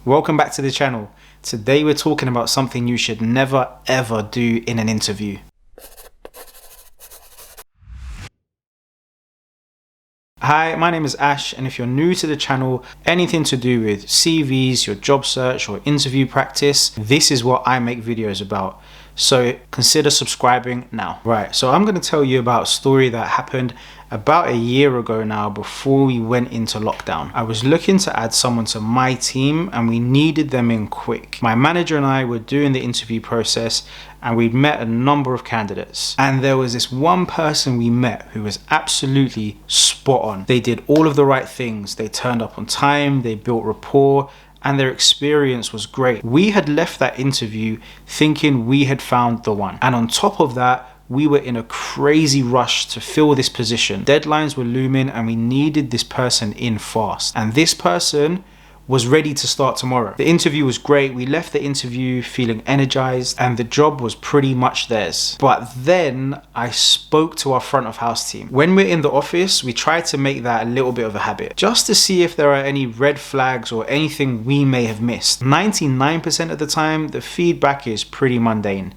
Welcome back to the channel. Today we're talking about something you should never ever do in an interview. Hi, my name is Ash, and if you're new to the channel, anything to do with CVs, your job search or interview practice, this is what I make videos about. So consider subscribing now. Right, so I'm going to tell you about a story that happened about a year ago now, before we went into lockdown. I was looking to add someone to my team and we needed them in quick. My manager and I were doing the interview process and we'd met a number of candidates. And there was this one person we met who was absolutely spot on. They did all of the right things. They turned up on time, they built rapport, and their experience was great. We had left that interview thinking we had found the one. And on top of that, we were in a crazy rush to fill this position. Deadlines were looming and we needed this person in fast. And this person was ready to start tomorrow. The interview was great. We left the interview feeling energized and the job was pretty much theirs. But then I spoke to our front of house team. When we're in the office, we try to make that a little bit of a habit, just to see if there are any red flags or anything we may have missed. 99% of the time, the feedback is pretty mundane.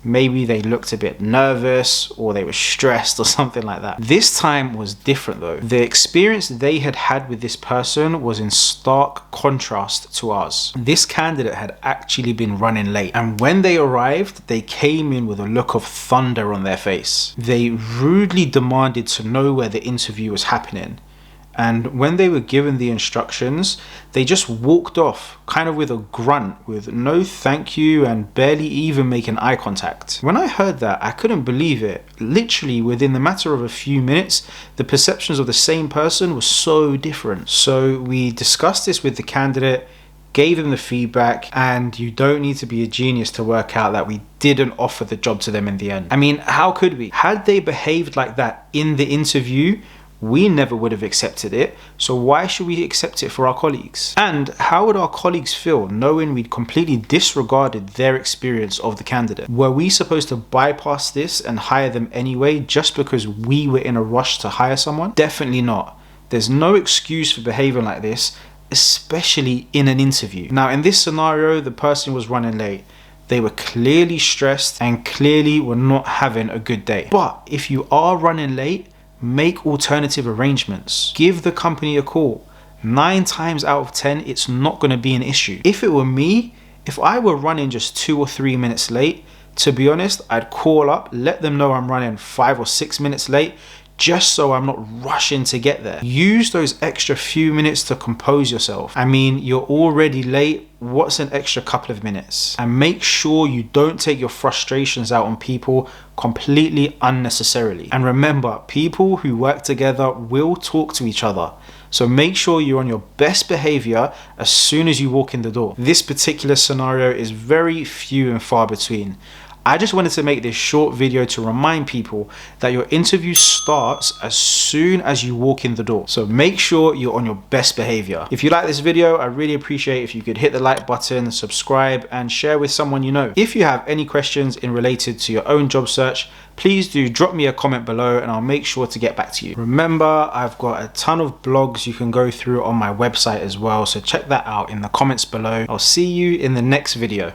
Maybe they looked a bit nervous or they were stressed or something like that. This time was different though. The experience they had had with this person was in stark contrast to ours. This candidate had actually been running late, and when they arrived, they came in with a look of thunder on their face. They rudely demanded to know where the interview was happening. And when they were given the instructions, they just walked off, kind of with a grunt, with no thank you and barely even making eye contact. When I heard that, I couldn't believe it. Literally within the matter of a few minutes, the perceptions of the same person were so different. So we discussed this with the candidate, gave them the feedback, and you don't need to be a genius to work out that we didn't offer the job to them in the end. I mean, how could we? Had they behaved like that in the interview, we never would have accepted it, so why should we accept it for our colleagues? And how would our colleagues feel knowing we'd completely disregarded their experience of the candidate? Were we supposed to bypass this and hire them anyway just because we were in a rush to hire someone? Definitely not. There's no excuse for behaving like this, especially in an interview. Now, in this scenario, the person was running late. They were clearly stressed and clearly were not having a good day. But if you are running late, make alternative arrangements. Give the company a call. 9 times out of 10, it's not going to be an issue. If it were me, if I were running just 2 or 3 minutes late, to be honest, I'd call up, let them know I'm running 5 or 6 minutes late, just so I'm not rushing to get there. Use those extra few minutes to compose yourself. I mean, you're already late. What's an extra couple of minutes? And make sure you don't take your frustrations out on people completely unnecessarily. And remember, people who work together will talk to each other. So make sure you're on your best behavior as soon as you walk in the door. This particular scenario is very few and far between. I just wanted to make this short video to remind people that your interview starts as soon as you walk in the door. So make sure you're on your best behavior. If you like this video, I really appreciate if you could hit the like button, subscribe, and share with someone you know. If you have any questions in related to your own job search, please do drop me a comment below and I'll make sure to get back to you. Remember, I've got a ton of blogs you can go through on my website as well, so check that out in the comments below. I'll see you in the next video.